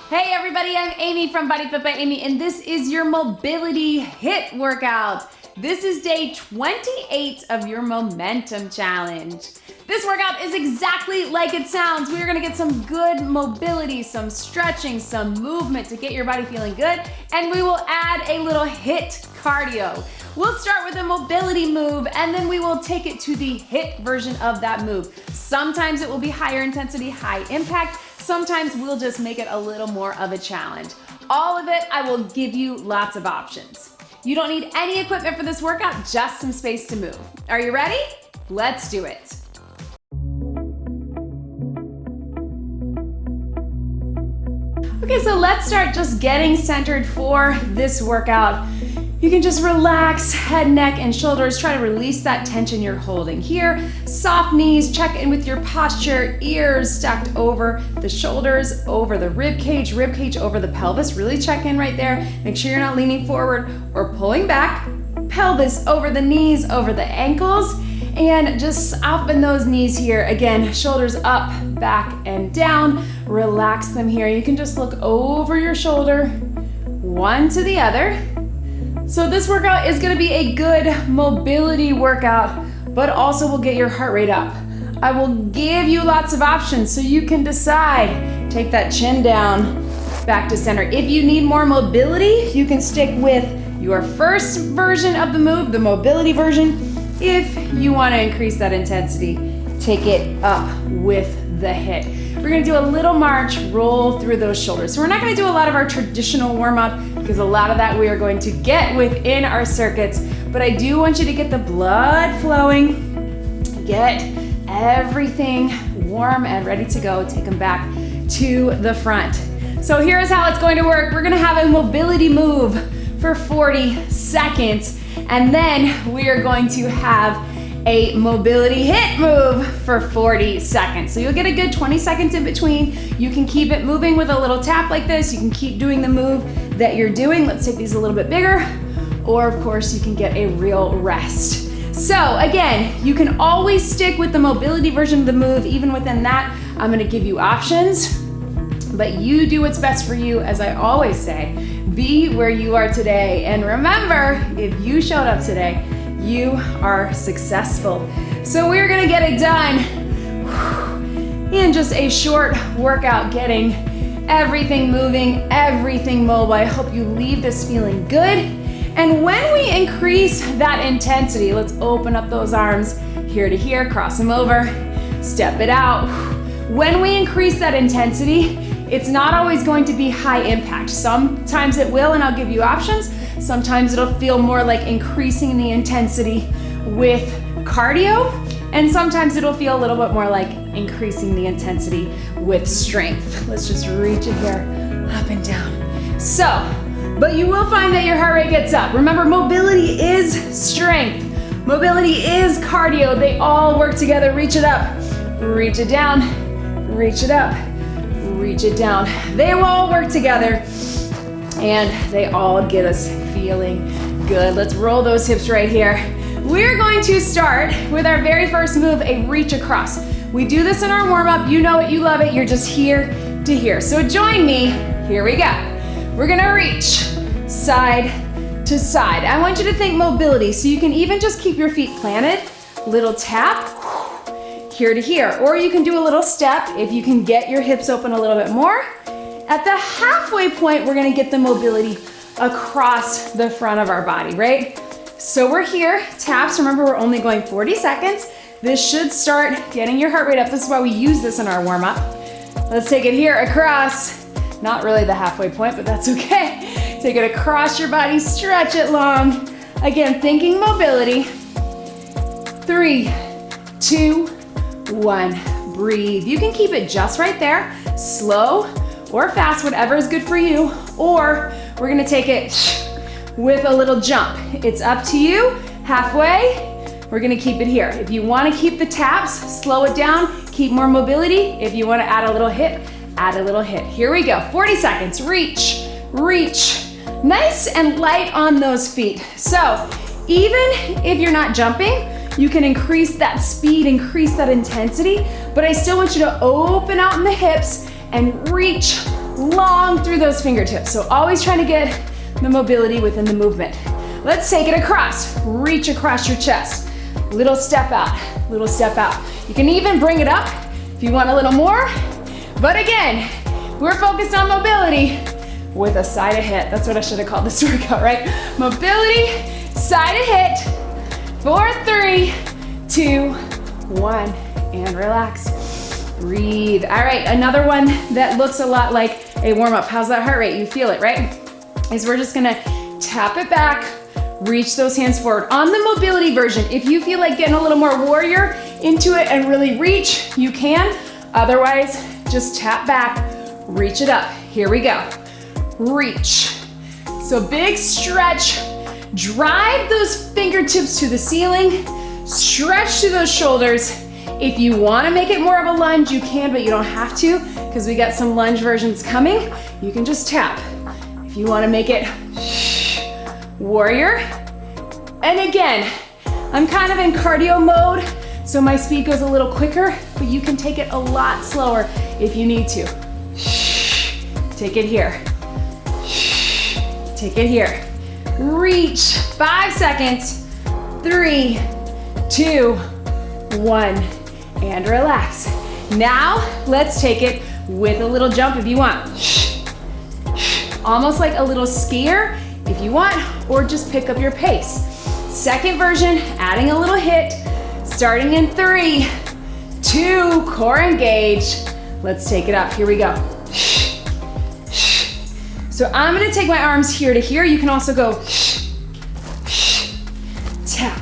Hey everybody, I'm Amy from BodyFit by Amy, and this is your mobility HIIT workout. This is day 28 of your momentum challenge. This workout is exactly like it sounds. We're gonna get some good mobility, some stretching, some movement to get your body feeling good, and we will add a little HIIT cardio. We'll start with a mobility move, and then we will take it to the HIIT version of that move. Sometimes it will be higher intensity, high impact. Sometimes we'll just make it a little more of a challenge. All of it, I will give you lots of options. You don't need any equipment for this workout, just some space to move. Are you ready? Let's do it. Okay, so let's start just getting centered for this workout. You can just relax head, neck, and shoulders. Try to release that tension you're holding here. Soft knees, check in with your posture, ears stacked over the shoulders, over the rib cage over the pelvis. Really check in right there. Make sure you're not leaning forward or pulling back. Pelvis over the knees, over the ankles, and just soften those knees here. Again, shoulders up, back, and down. Relax them here. You can just look over your shoulder, one to the other. So this workout is gonna be a good mobility workout, but also will get your heart rate up. I will give you lots of options so you can decide. Take that chin down, back to center. If you need more mobility, you can stick with your first version of the move, the mobility version. If you wanna increase that intensity, take it up with the HIIT. We're gonna do a little march, roll through those shoulders. So we're not gonna do a lot of our traditional warm-up because a lot of that we are going to get within our circuits, but I do want you to get the blood flowing, get everything warm and ready to go. Take them back to the front. So here's how it's going to work. We're gonna have a mobility move for 40 seconds, and then we are going to have a mobility HIIT move for 40 seconds. So you'll get a good 20 seconds in between. You can keep it moving with a little tap like this. You can keep doing the move that you're doing. Let's take these a little bit bigger. Or of course you can get a real rest. So again, you can always stick with the mobility version of the move. Even within that, I'm gonna give you options, but you do what's best for you. As I always say, be where you are today. And remember, if you showed up today, you are successful. So we're gonna get it done in just a short workout, getting everything moving, everything mobile. I hope you leave this feeling good. And when we increase that intensity, let's open up those arms here to here, cross them over, step it out. When we increase that intensity, it's not always going to be high impact. Sometimes it will, and I'll give you options. Sometimes it'll feel more like increasing the intensity with cardio, and sometimes it'll feel a little bit more like increasing the intensity with strength. Let's just reach it here, up and down. So, but you will find that your heart rate gets up. Remember, mobility is strength. Mobility is cardio. They all work together. Reach it up, reach it down, reach it up, reach it down. They all work together, and they all get us feeling good. Let's roll those hips right here. We're going to start with our very first move, a reach across. We do this in our warm-up. You know it, you love it. You're just here to here. So join me. Here we go. We're gonna reach side to side. I want you to think mobility, so you can even just keep your feet planted. Little tap, here to here. Or you can do a little step if you can get your hips open a little bit more. At the halfway point, we're gonna get the mobility across the front of our body, right? So we're here, taps. Remember, we're only going 40 seconds. This should start getting your heart rate up. This is why we use this in our warm-up. Let's take it here across. Not really the halfway point, but that's okay. Take it across your body, stretch it long. Again, thinking mobility. 3, 2, 1, breathe. You can keep it just right there, slow or fast, whatever is good for you, or we're gonna take it with a little jump. It's up to you. Halfway, we're gonna keep it here. If you wanna keep the taps, slow it down, keep more mobility. If you wanna add a little HIIT, add a little HIIT. Here we go, 40 seconds, reach, reach. Nice and light on those feet. So even if you're not jumping, you can increase that speed, increase that intensity, but I still want you to open out in the hips and reach long through those fingertips. So always trying to get the mobility within the movement. Let's take it across. Reach across your chest. Little step out, little step out. You can even bring it up if you want a little more. But again, we're focused on mobility with a side of HIIT. That's what I should have called this workout, right? Mobility, side of HIIT. 4, 3, 2, 1, and relax. Breathe. All right, another one that looks a lot like a warm-up. How's that heart rate? You feel it, right? Is we're just gonna tap it back, reach those hands forward. On the mobility version, if you feel like getting a little more warrior into it and really reach, you can. Otherwise, just tap back, reach it up. Here we go. Reach. So big stretch. Drive those fingertips to the ceiling. Stretch to those shoulders. If you want to make it more of a lunge, you can, but you don't have to because we got some lunge versions coming. You can just tap. If you want to make it warrior. And again, I'm kind of in cardio mode, so my speed goes a little quicker, but you can take it a lot slower if you need to. Take it here. Take it here. Reach. 5 seconds. 3, 2, 1, and relax. Now, let's take it with a little jump if you want. Almost like a little skier if you want, or just pick up your pace. Second version, adding a little HIIT, starting in 3, 2, core engage. Let's take it up. Here we go. So I'm gonna take my arms here to here. You can also go tap,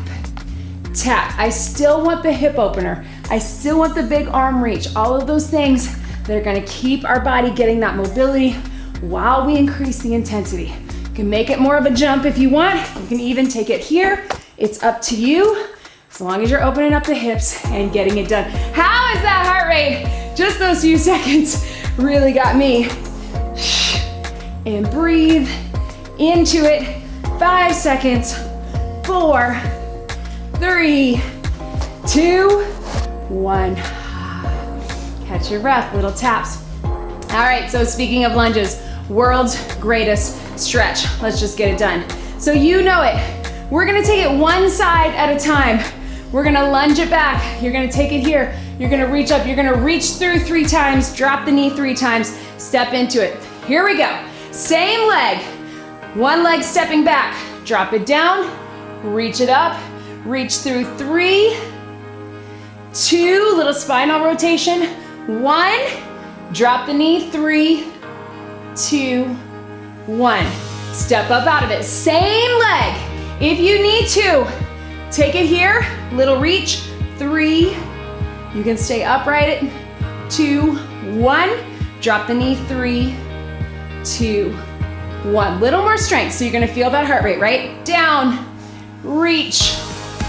tap. I still want the hip opener. I still want the big arm reach. All of those things that are gonna keep our body getting that mobility while we increase the intensity. You can make it more of a jump if you want. You can even take it here. It's up to you, as long as you're opening up the hips and getting it done. How is that heart rate? Just those few seconds really got me. And breathe into it. 5 seconds. 4, 3, 2, 1. Catch your breath, little taps. All right, so speaking of lunges, world's greatest stretch. Let's just get it done. So you know it. We're gonna take it one side at a time. We're gonna lunge it back. You're gonna take it here. You're gonna reach up. You're gonna reach through 3 times, drop the knee 3 times, step into it. Here we go. Same leg. One leg stepping back. Drop it down, reach it up, reach through 3, 2, little spinal rotation. 1, drop the knee, 3, 2, 1. Step up out of it. Same leg. If you need to, take it here, little reach, 3, you can stay upright at 2, 1, drop the knee, 3, 2, 1. Little more strength, so you're gonna feel that heart rate, right? Down, reach,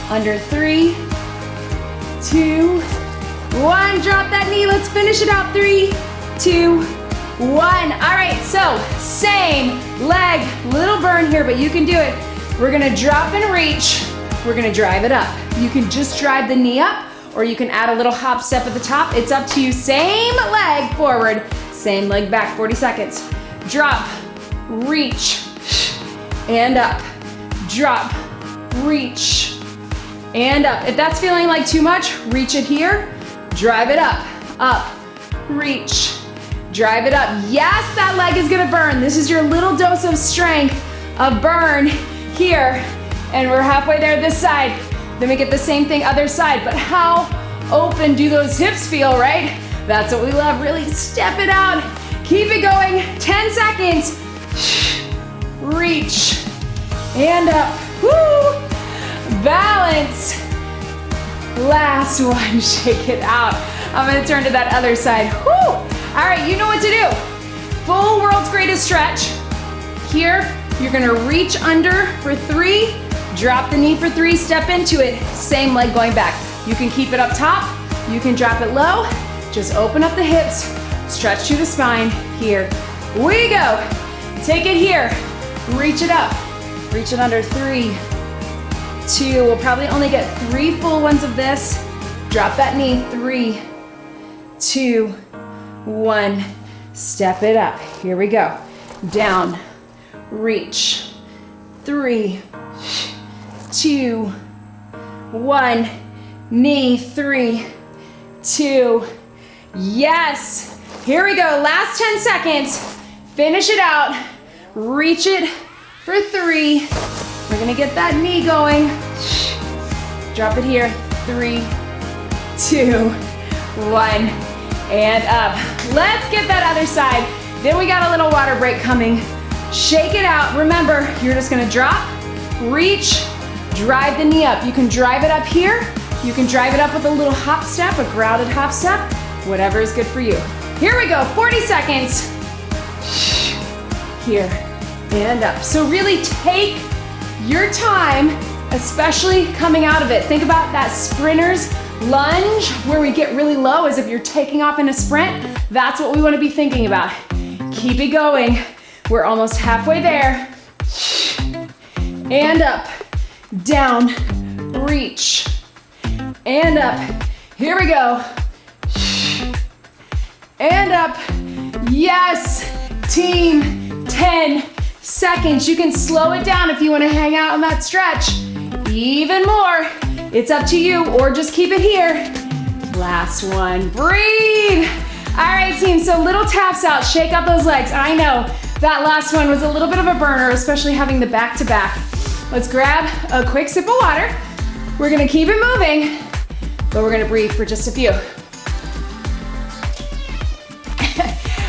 under 3, 2, 1. Drop that knee, let's finish it out. 3, 2, 1. All right, so same leg, little burn here, but you can do it. We're gonna drop and reach. We're gonna drive it up. You can just drive the knee up, or you can add a little hop step at the top. It's up to you. Same leg forward, same leg back, 40 seconds. Drop, reach, and up. Drop, reach, and up. If that's feeling like too much, reach it here, drive it up, reach, drive it up. Yes, that leg is gonna burn. This is your little dose of strength, of burn here, and we're halfway there this side. Then we get the same thing other side, but how open do those hips feel, right? That's what we love, really step it out. Keep it going, 10 seconds. Reach, and up, woo! Balance. Last one, shake it out. I'm gonna turn to that other side, woo! All right, you know what to do. Full world's greatest stretch. Here, you're gonna reach under for 3, drop the knee for 3, step into it. Same leg going back. You can keep it up top, you can drop it low. Just open up the hips, stretch to the spine. Here we go. Take it here, reach it up, reach it under. 3, 2, we'll probably only get 3 full ones of this. Drop that knee, 3, 2, 1. Step it up. Here we go. Down, reach. 3, 2, 1. Knee, 3, 2. Yes. Here we go. Last 10 seconds. Finish it out. Reach it for 3. We're gonna get that knee going. Drop it here. 3, 2, 1. And up. Let's get that other side. Then we got a little water break coming. Shake it out. Remember, you're just gonna drop, reach, drive the knee up. You can drive it up here. You can drive it up with a little hop step, a grounded hop step, whatever is good for you. Here we go, 40 seconds. Here, and up. So really take your time, especially coming out of it. Think about that sprinter's lunge where we get really low as if you're taking off in a sprint. That's what we want to be thinking about. Keep it going. We're almost halfway there. And up, down, reach, and up. Here we go. And up. Yes, team, 10 seconds. You can slow it down if you want to hang out on that stretch. Even more. It's up to you, or just keep it here. Last one, breathe. All right, team, so little taps out, shake up those legs. I know that last one was a little bit of a burner, especially having the back-to-back. Let's grab a quick sip of water. We're gonna keep it moving, but we're gonna breathe for just a few.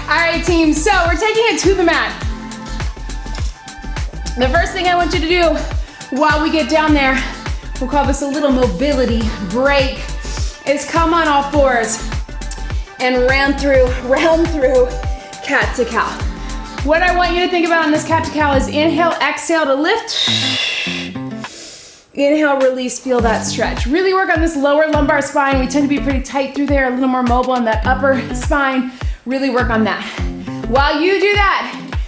All right, team, so we're taking it to the mat. The first thing I want you to do while we get down there, we'll call this a little mobility break, is come on all fours and round through cat to cow. What I want you to think about in this cat to cow is inhale, exhale to lift. Inhale, release, feel that stretch. Really work on this lower lumbar spine. We tend to be pretty tight through there, a little more mobile in that upper spine. Really work on that. While you do that,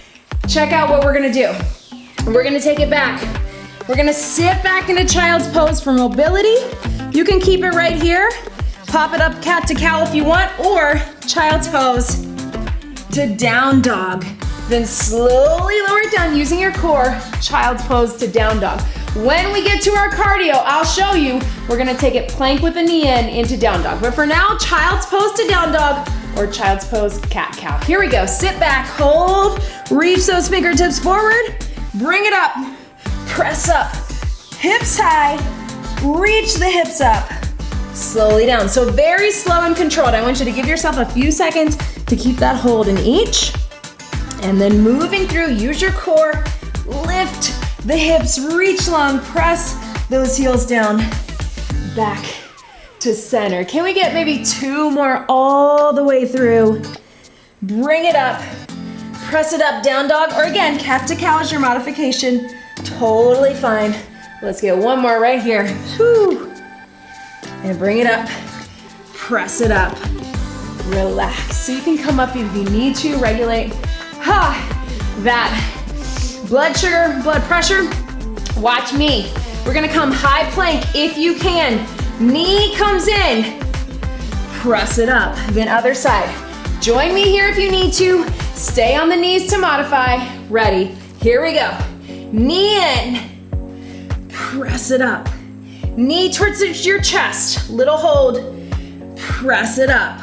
check out what we're gonna do. We're gonna take it back. We're gonna sit back into child's pose for mobility. You can keep it right here. Pop it up cat to cow if you want, or child's pose to down dog. Then slowly lower it down using your core, child's pose to down dog. When we get to our cardio, I'll show you, we're gonna take it plank with the knee in into down dog. But for now, child's pose to down dog or child's pose cat cow. Here we go, sit back, hold, reach those fingertips forward, bring it up, press up, hips high, reach the hips up, slowly down. So very slow and controlled. I want you to give yourself a few seconds to keep that hold in each. And then moving through, use your core, lift the hips, reach long, press those heels down, back to center. Can we get maybe 2 more all the way through? Bring it up, press it up, down dog, or again, cat to cow is your modification. Totally fine. Let's get 1 more right here. Whew. And bring it up, press it up, relax. So you can come up if you need to, regulate that blood sugar, blood pressure. Watch me. We're gonna come high plank if you can. Knee comes in, press it up, then other side. Join me here if you need to. Stay on the knees to modify. Ready, here we go. Knee in, press it up. Knee towards your chest, little hold, press it up.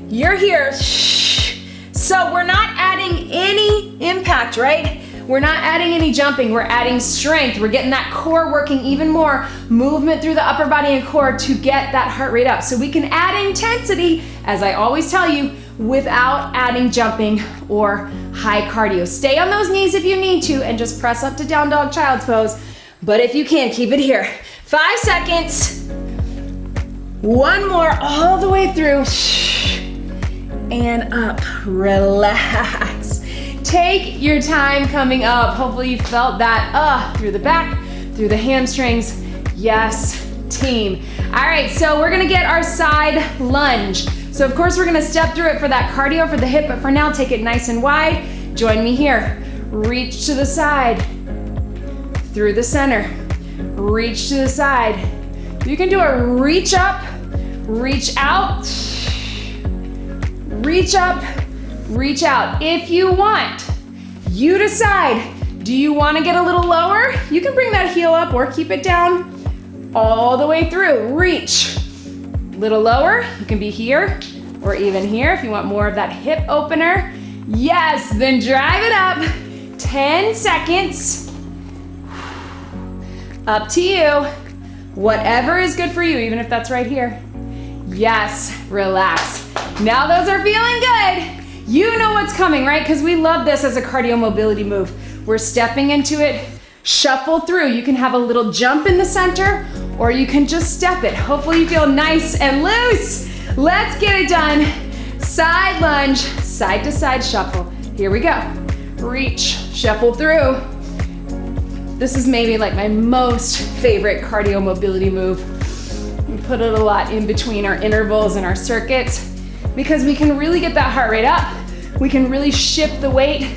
You're here. So we're not adding any impact, right? We're not adding any jumping, we're adding strength. We're getting that core working even more, movement through the upper body and core to get that heart rate up. So we can add intensity, as I always tell you, without adding jumping or high cardio. Stay on those knees if you need to and just press up to down dog child's pose. But if you can, keep it here. 5 seconds. 1 more all the way through. And up, relax. Take your time coming up. Hopefully you felt that through the back, through the hamstrings. Yes, team. All right, so we're gonna get our side lunge. So of course we're gonna step through it for that cardio for the hip, but for now, take it nice and wide. Join me here. Reach to the side, through the center. Reach to the side. You can do a reach up, reach out, reach up, reach out. If you want, you decide. Do you want to get a little lower? You can bring that heel up or keep it down all the way through. Reach. Little lower, you can be here or even here if you want more of that hip opener. Yes, then drive it up. 10 seconds. Up to you. Whatever is good for you, even if that's right here. Yes, relax. Now those are feeling good. You know what's coming, right? Because we love this as a cardio mobility move. We're stepping into it, shuffle through. You can have a little jump in the center, or you can just step it. Hopefully you feel nice and loose. Let's get it done. Side lunge, side to side shuffle. Here we go. Reach, shuffle through. This is maybe like my most favorite cardio mobility move. We put it a lot in between our intervals and our circuits because we can really get that heart rate up. We can really shift the weight.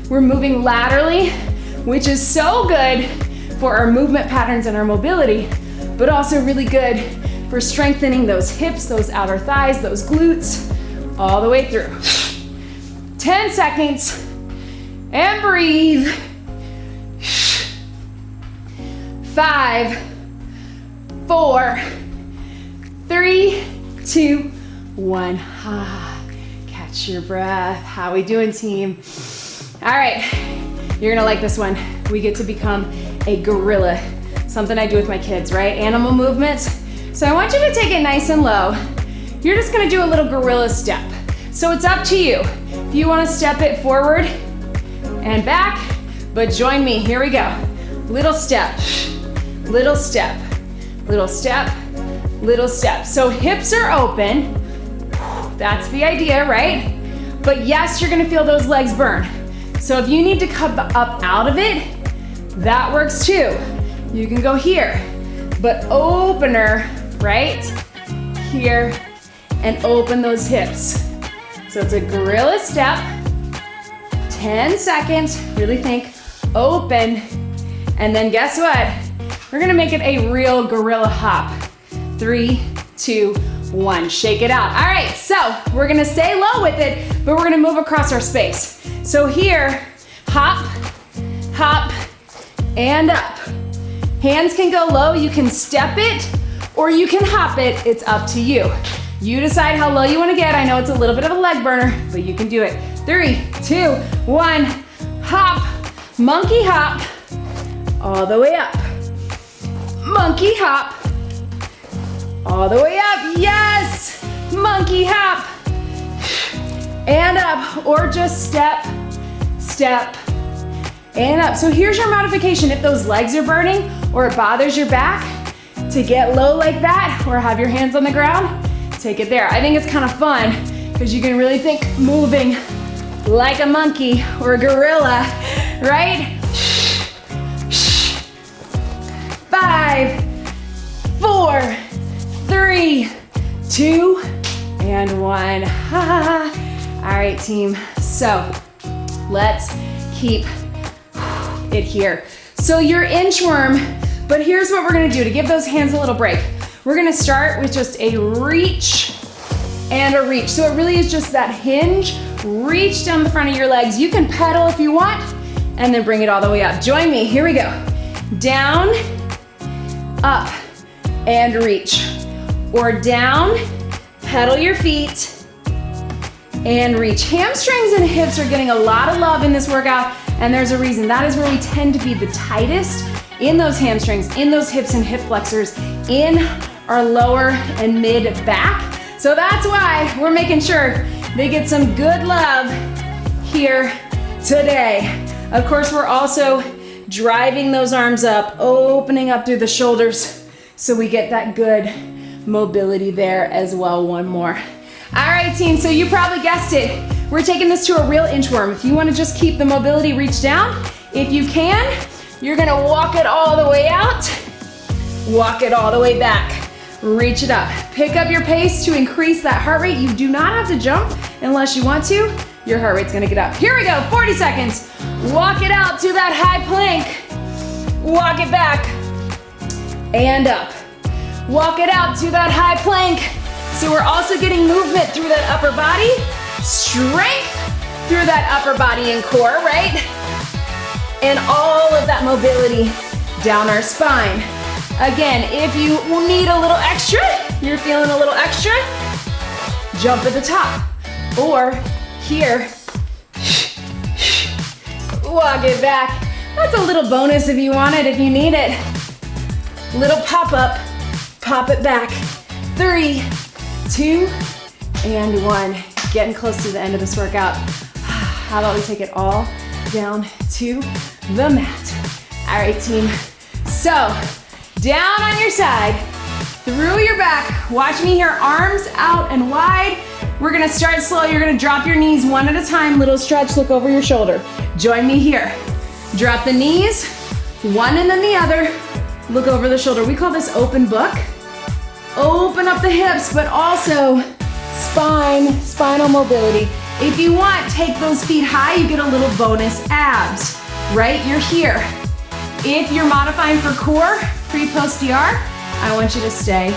We're moving laterally, which is so good for our movement patterns and our mobility, but also really good for strengthening those hips, those outer thighs, those glutes, all the way through. 10 seconds, and breathe. 5, 4, 3, 2, 1. Catch your breath. How we doing, team? All right, you're gonna like this one. We get to become a gorilla, something I do with my kids, right? Animal movements. So I want you to take it nice and low. You're just gonna do a little gorilla step. So it's up to you. If you wanna step it forward and back, but join me, here we go. Little step, little step, little step, little step. So hips are open. That's the idea, right? But yes, you're gonna feel those legs burn. So if you need to come up out of it, that works too. You can go here, but opener, right? Here, and open those hips. So it's a gorilla step, 10 seconds, really think, open, and then guess what? We're gonna make it a real gorilla hop. 3, 2, 1, shake it out. All right, so we're gonna stay low with it, but we're gonna move across our space. So here, hop, hop, and up. Hands can go low, you can step it, or you can hop it, it's up to you. You decide how low you wanna get. I know it's a little bit of a leg burner, but you can do it. 3, 2, 1, hop, monkey hop, all the way up. Monkey hop, all the way up, yes! Monkey hop, and up, or just step, step, and up. So here's your modification. If those legs are burning or it bothers your back, to get low like that or have your hands on the ground, take it there. I think it's kind of fun because you can really think moving like a monkey or a gorilla, right? 5, 4, 3, 2, and 1. All right, team. So let's keep it here. So you're inchworm, but here's what we're gonna do to give those hands a little break. We're gonna start with just a reach and a reach. So it really is just that hinge, reach down the front of your legs. You can pedal if you want, and then bring it all the way up. Join me, here we go. Down, up, and reach. Or down, pedal your feet, and reach. Hamstrings and hips are getting a lot of love in this workout, and there's a reason. That is where we tend to be the tightest, in those hamstrings, in those hips and hip flexors, in our lower and mid back. So that's why we're making sure they get some good love here today. Of course, we're also driving those arms up, opening up through the shoulders so we get that good mobility there as well. One more. All right, team, so you probably guessed it. We're taking this to a real inchworm. If you want to just keep the mobility reach down, if you can, you're gonna walk it all the way out, walk it all the way back, reach it up. Pick up your pace to increase that heart rate. You do not have to jump unless you want to. Your heart rate's gonna get up. Here we go, 40 seconds. Walk it out to that high plank. Walk it back and up. Walk it out to that high plank. So we're also getting movement through that upper body, strength, through that upper body and core, right? And all of that mobility down our spine. Again, if you need a little extra, you're feeling a little extra, jump at the top. Or here, walk it back. That's a little bonus if you want it, if you need it. Little pop up, pop it back. 3, 2, and 1. Getting close to the end of this workout. How about we take it all down to the mat. All right, team. So, down on your side, through your back. Watch me here, arms out and wide. We're gonna start slow. You're gonna drop your knees one at a time. Little stretch, look over your shoulder. Join me here. Drop the knees, one and then the other. Look over the shoulder. We call this open book. Open up the hips, but also spinal mobility. If you want, take those feet high, you get a little bonus abs, right? You're here. If you're modifying for core, pre-post DR, I want you to stay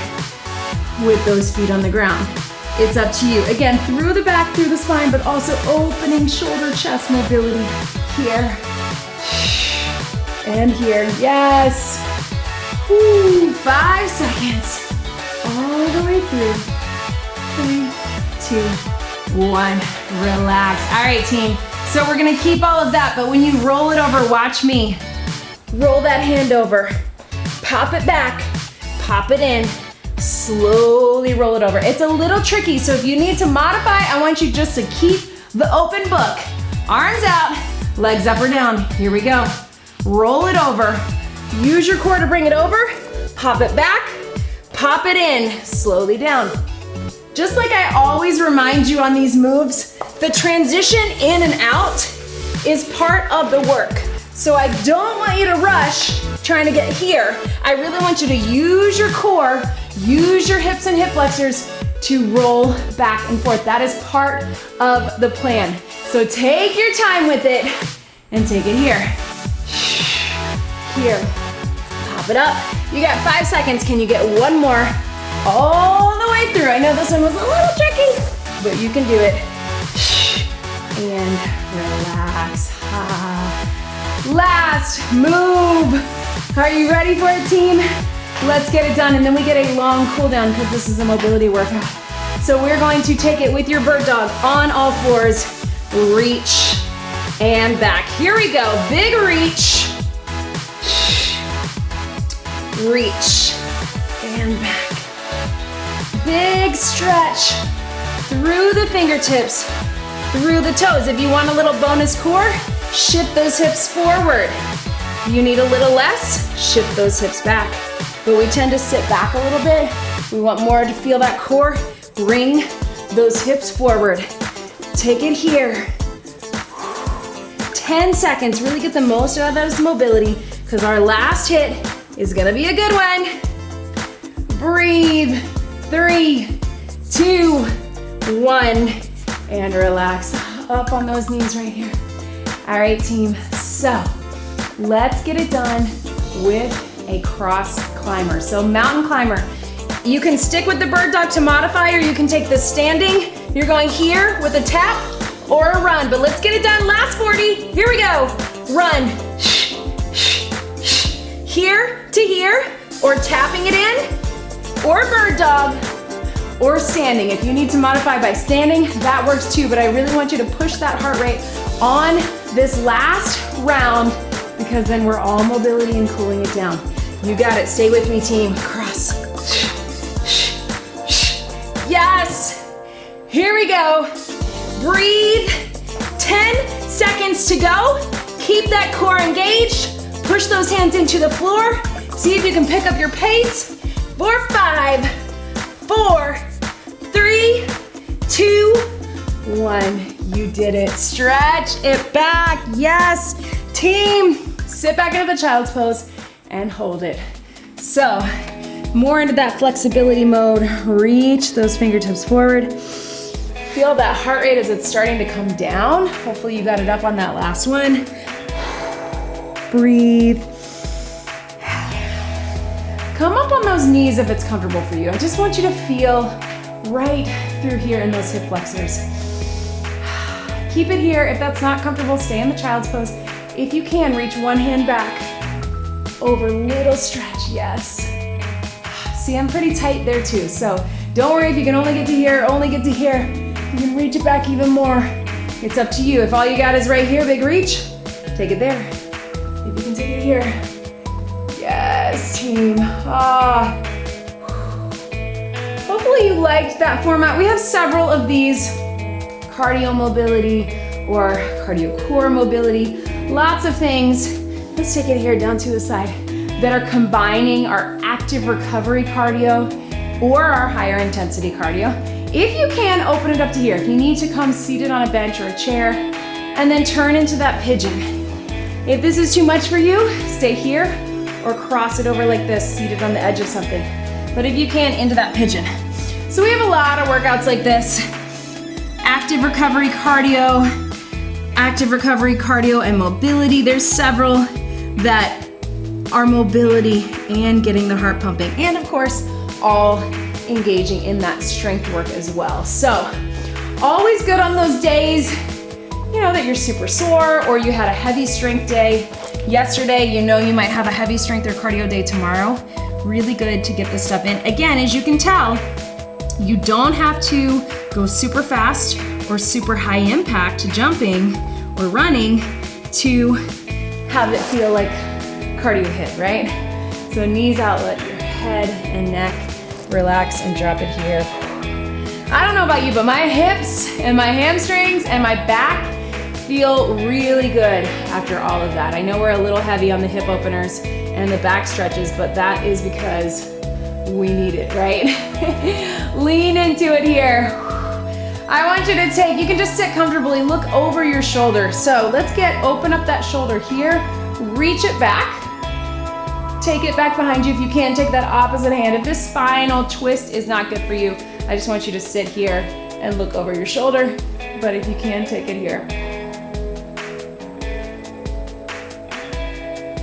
with those feet on the ground. It's up to you. Again, through the back, through the spine, but also opening shoulder, chest mobility. Here. And here, yes. Ooh, 5 seconds. All the way through. 3, 2, 1. Relax. All right, team. So we're gonna keep all of that, but when you roll it over, watch me. Roll that hand over. Pop it back. Pop it in. Slowly roll it over. It's a little tricky, so if you need to modify, I want you just to keep the open book. Arms out, legs up or down. Here we go. Roll it over. Use your core to bring it over. Pop it back. Pop it in. Slowly down. Just like I always remind you on these moves, the transition in and out is part of the work. So I don't want you to rush trying to get here. I really want you to use your core, use your hips and hip flexors to roll back and forth. That is part of the plan. So take your time with it and take it here. Here. Pop it up. You got 5 seconds. Can you get one more? All the way through. I know this one was a little tricky, but you can do it. And relax. Last move. Are you ready for it, team? Let's get it done, and then we get a long cool down because this is a mobility workout. So we're going to take it with your bird dog on all fours. Reach and back. Here we go. Big reach. Reach and back. Big stretch through the fingertips, through the toes. If you want a little bonus core, shift those hips forward. If you need a little less, shift those hips back. But we tend to sit back a little bit. We want more to feel that core. Bring those hips forward. Take it here. 10 seconds, really get the most out of this mobility because our last hit is gonna be a good one. Breathe. 3, 2, 1, and relax. Up on those knees right here. All right, team, so let's get it done with a cross climber. So mountain climber, you can stick with the bird dog to modify, or you can take the standing. You're going here with a tap or a run, but let's get it done. Last 40, here we go. Run, here to here, or tapping it in, or bird dog, or standing. If you need to modify by standing, that works too, but I really want you to push that heart rate on this last round because then we're all mobility and cooling it down. You got it, stay with me, team. Cross. Yes, here we go. Breathe, 10 seconds to go. Keep that core engaged. Push those hands into the floor. See if you can pick up your pace. 4, 5, 4, 3, 2, 1. You did it. Stretch it back. Yes. Team, sit back into the child's pose and hold it. So, more into that flexibility mode. Reach those fingertips forward. Feel that heart rate as it's starting to come down. Hopefully you got it up on that last one. Breathe. Come up on those knees if it's comfortable for you. I just want you to feel right through here in those hip flexors. keep it here. If that's not comfortable, stay in the child's pose. If you can, reach one hand back, over, little stretch, yes. See, I'm pretty tight there too, so don't worry if you can only get to here, You can reach it back even more. It's up to you. If all you got is right here, big reach, take it there. If you can take it here. Yes, team. Hopefully you liked that format. We have several of these, cardio mobility or cardio core mobility, lots of things. Let's take it here down to the side that are combining our active recovery cardio or our higher intensity cardio. If you can, open it up to here. If you need to come seated on a bench or a chair, and then turn into that pigeon. If this is too much for you, stay here or cross it over like this, seated on the edge of something. But if you can, into that pigeon. So we have a lot of workouts like this. Active recovery cardio and mobility. There's several that are mobility and getting the heart pumping. And of course, all engaging in that strength work as well. So always good on those days, you know, that you're super sore or you had a heavy strength day yesterday, you know you might have a heavy strength or cardio day tomorrow. Really good to get this stuff in. Again, as you can tell, you don't have to go super fast or super high impact jumping or running to have it feel like cardio hit, right? So knees out, let your head and neck relax and drop it here. I don't know about you, but my hips and my hamstrings and my back feel really good after all of that. I know we're a little heavy on the hip openers and the back stretches, but that is because we need it, right? Lean into it here. I want you to take, you can just sit comfortably, look over your shoulder. So let's open up that shoulder here, reach it back. Take it back behind you. If you can, take that opposite hand. If this spinal twist is not good for you, I just want you to sit here and look over your shoulder. But if you can, take it here.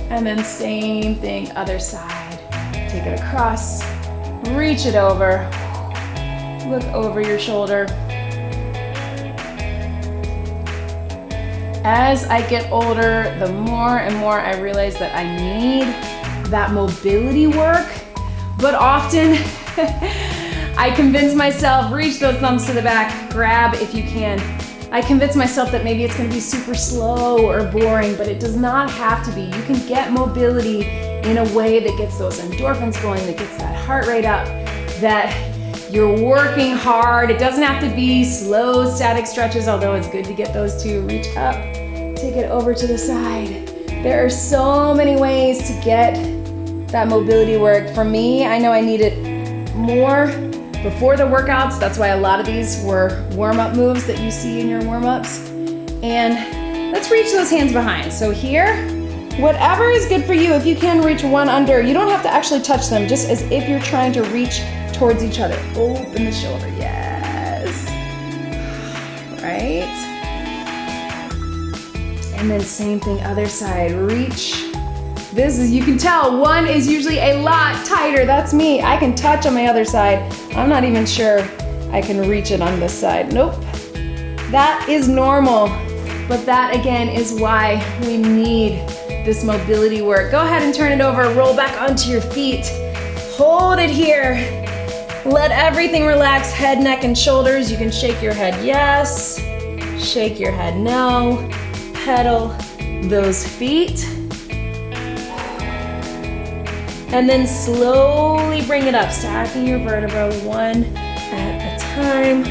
And then same thing, other side. Take it across, reach it over, look over your shoulder. As I get older, the more and more I realize that I need that mobility work, but often I convince myself, reach those thumbs to the back, grab if you can. I convince myself that maybe it's gonna be super slow or boring, but it does not have to be. You can get mobility in a way that gets those endorphins going, that gets that heart rate up, that you're working hard. It doesn't have to be slow static stretches, although it's good to get those too. Reach up, take it over to the side. There are so many ways to get that mobility work. For me, I know I need it more before the workouts. That's why a lot of these were warm-up moves that you see in your warm-ups. And let's reach those hands behind. So here, whatever is good for you. If you can, reach one under. You don't have to actually touch them, just as if you're trying to reach towards each other. Open the shoulder, yes. Right? And then same thing, other side, reach. This is, you can tell, one is usually a lot tighter. That's me. I can touch on my other side. I'm not even sure I can reach it on this side. Nope. That is normal. But that again is why we need this mobility work. Go ahead and turn it over. Roll back onto your feet. Hold it here. Let everything relax. Head, neck, and shoulders. You can shake your head yes. Shake your head no. Pedal those feet. And then slowly bring it up, stacking your vertebra one at a time.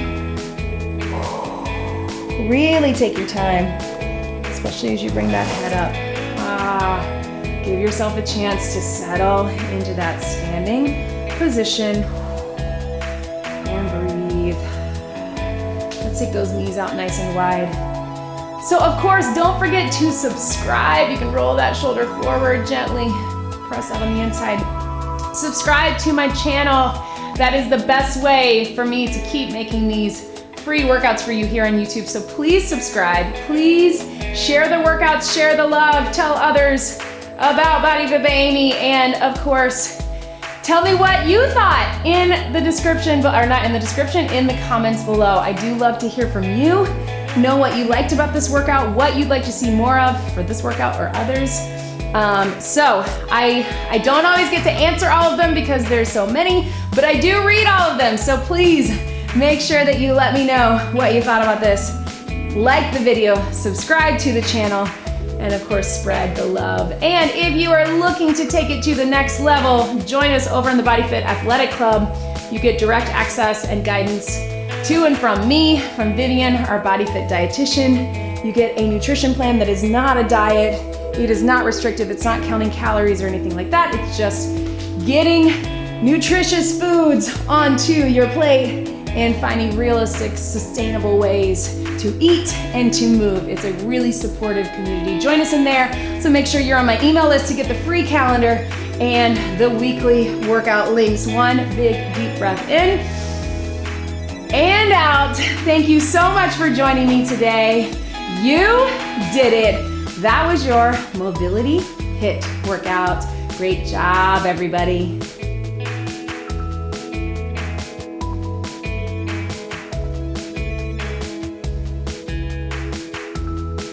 Really take your time, especially as you bring that head up. Give yourself a chance to settle into that standing position and breathe. Let's take those knees out nice and wide. So of course, don't forget to subscribe. You can roll that shoulder forward gently. Press out on the inside. Subscribe to my channel. That is the best way for me to keep making these free workouts for you here on YouTube. So please subscribe. Please share the workouts, share the love, tell others about BodyFit by Amy, and of course, tell me what you thought in the description, or not in the description, in the comments below. I do love to hear from you. know what you liked about this workout, what you'd like to see more of for this workout or others. So I don't always get to answer all of them because there's so many, but I do read all of them. So please make sure that you let me know what you thought about this. Like the video, subscribe to the channel, and of course spread the love. And if you are looking to take it to the next level, join us over in the BodyFit Athletic Club. You get direct access and guidance to and from me, from Vivian, our BodyFit dietitian. You get a nutrition plan that is not a diet. It is not restrictive. It's not counting calories or anything like that. It's just getting nutritious foods onto your plate and finding realistic, sustainable ways to eat and to move. It's a really supportive community. Join us in there. So make sure you're on my email list to get the free calendar and the weekly workout links. One big deep breath in and out. Thank you so much for joining me today. You did it. That was your mobility HIIT workout. Great job, everybody.